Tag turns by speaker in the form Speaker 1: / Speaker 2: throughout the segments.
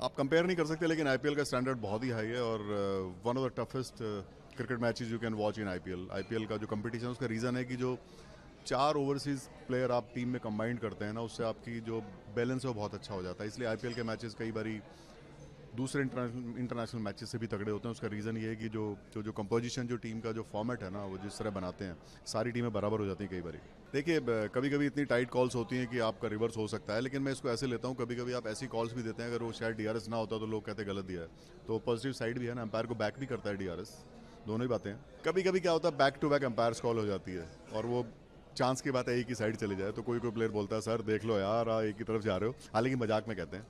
Speaker 1: आप कंपेयर नहीं कर सकते, लेकिन आईपीएल का स्टैंडर्ड बहुत ही हाई है और one of the toughest cricket matches you can watch in IPL. IPL का जो कंपटीशन है उसका रीज़न है कि जो 4 ओवरसीज़ प्लेयर आप टीम में कंबाइंड करते हैं ना, उससे आपकी जो बैलेंस है वो बहुत अच्छा हो जाता है। इसलिए आईपीएल के मैचेस कई बारी दूसरे इंटरनेशनल मैचेस से भी तगड़े होते हैं। उसका रीज़न ये है कि जो कंपोजिशन, जो टीम का जो फॉर्मेट है ना, वो जिस तरह बनाते हैं, सारी टीमें बराबर हो जाती हैं कई बारी। देखिए, कभी कभी इतनी टाइट कॉल्स होती हैं कि आपका रिवर्स हो सकता है, लेकिन मैं इसको ऐसे लेता हूँ, कभी कभी आप ऐसी कॉल्स भी देते हैं अगर वो शायद डीआरएस ना होता तो लोग कहते गलत दिया है। तो पॉजिटिव साइड भी है ना, एम्पायर को बैक भी करता है डीआरएस। दोनों ही बातें हैं। कभी कभी क्या होता है, back to back umpire's call हो जाती है और वो चांस की बात है एक ही साइड चली जाए, तो कोई कोई प्लेयर बोलता है सर देख लो यार, एक ही तरफ जा रहे हो, हालांकि मजाक में कहते हैं।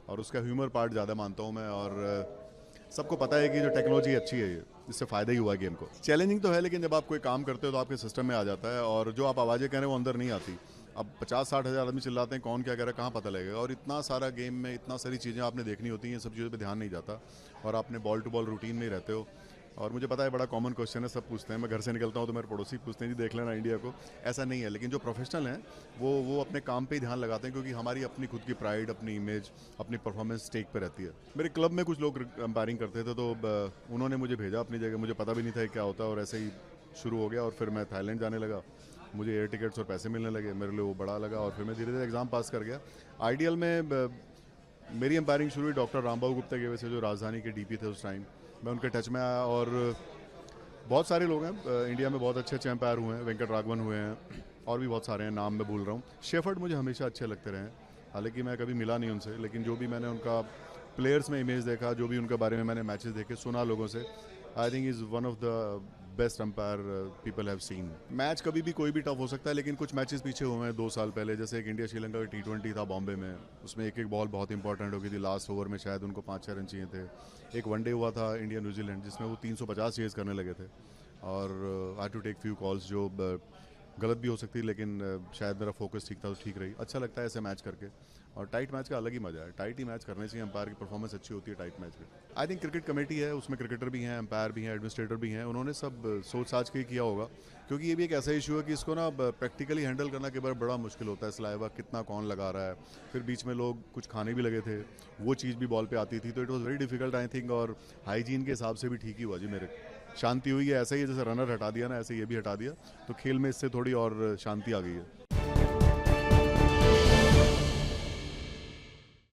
Speaker 1: और उसका ह्यूमर पार्ट ज़्यादा मानता हूँ मैं। और सबको पता है कि जो टेक्नोलॉजी अच्छी है, ये इससे फ़ायदा ही हुआ है गेम को। चैलेंजिंग तो है, लेकिन जब आप कोई काम करते हो तो आपके सिस्टम में आ जाता है और जो आप आवाज़ें कह रहे हैं वो अंदर नहीं आती। अब 50-60 हज़ार आदमी चिल्लाते हैं, कौन क्या कह रहा है कहाँ पता लगेगा। और इतना सारा गेम में इतना सारी चीज़ें आपने देखनी होती हैं, सब चीज़ों पे ध्यान नहीं जाता और आपने बॉल टू बॉल रूटीन में ही रहते हो। और मुझे पता है बड़ा कॉमन क्वेश्चन है, सब पूछते हैं, मैं घर से निकलता हूँ तो मेरे पड़ोसी पूछते हैं जी देख लेना इंडिया को। ऐसा नहीं है, लेकिन जो प्रोफेशनल हैं वो अपने काम पे ही ध्यान लगाते हैं, क्योंकि हमारी अपनी खुद की प्राइड, अपनी इमेज, अपनी परफॉर्मेंस स्टेक पे रहती है। मेरे क्लब में कुछ लोग अंपायरिंग करते थे, तो उन्होंने मुझे भेजा अपनी जगह, मुझे पता भी नहीं था क्या होता है, और ऐसे ही शुरू हो गया। और फिर मैं थाईलैंड जाने लगा, मुझे एयर टिकट्स और पैसे मिलने लगे, मेरे लिए वो बड़ा लगा। और फिर मैं धीरे धीरे एग्ज़ाम पास कर गया। आईडीएल में मेरी अंपायरिंग शुरू हुई डॉक्टर रामबाबू गुप्ता की वजह से, जो राजधानी के डीपी थे उस टाइम। मैं उनके टच में आया और बहुत सारे लोग हैं इंडिया में, बहुत अच्छे अच्छे एम्पायर हुए हैं, वेंकट राघवन हुए हैं, और भी बहुत सारे हैं, नाम मैं भूल रहा हूँ। शेफर्ड मुझे हमेशा अच्छे लगते रहे, हालांकि मैं कभी मिला नहीं उनसे, लेकिन जो भी मैंने उनका प्लेयर्स में इमेज देखा, जो भी उनके बारे में मैंने मैचेस देखे, सुना लोगों से, I think is one of the best umpire people have seen. Match कभी भी कोई भी टफ हो सकता है, लेकिन कुछ मैचेस पीछे हुए हैं 2 साल पहले, जैसे एक इंडिया श्रीलंका का T20 था बॉम्बे में, उसमें एक एक बॉल बहुत इंपॉर्टेंट हो गई थी, लास्ट ओवर में शायद उनको 5-6 रन चाहिए थे। एक वनडे हुआ था इंडिया न्यूजीलैंड, जिसमें वो 350 चेज करने लगे थे और आई टू टेक फ्यू कॉल्स जो गलत भी हो सकती है, लेकिन शायद मेरा फोकस ठीक था तो ठीक रही। अच्छा लगता है ऐसे मैच करके, और टाइट मैच का अलग ही मजा है। टाइट ही मैच करने चाहिए, अंपायर की परफॉर्मेंस अच्छी होती है टाइट मैच में। आई थिंक क्रिकेट कमेटी है, उसमें क्रिकेटर भी हैं, अंपायर भी हैं, एडमिनिस्ट्रेटर भी हैं, उन्होंने सब सोच साच के किया होगा, क्योंकि ये भी एक ऐसा इशू है कि इसको ना प्रैक्टिकली हैंडल करना के बाद बड़ा मुश्किल होता है। सिलाइवा कितना कौन लगा रहा है, फिर बीच में लोग कुछ खाने भी लगे थे, वो चीज़ भी बॉल पे आती थी, तो it was very difficult I think. और हाइजीन के हिसाब से भी ठीक ही हुआ जी मेरे, शांति हुई है। ऐसा ही है जैसे रनर हटा दिया ना, ऐसे ये भी हटा दिया, तो खेल में इससे थोड़ी और शांति आ गई है।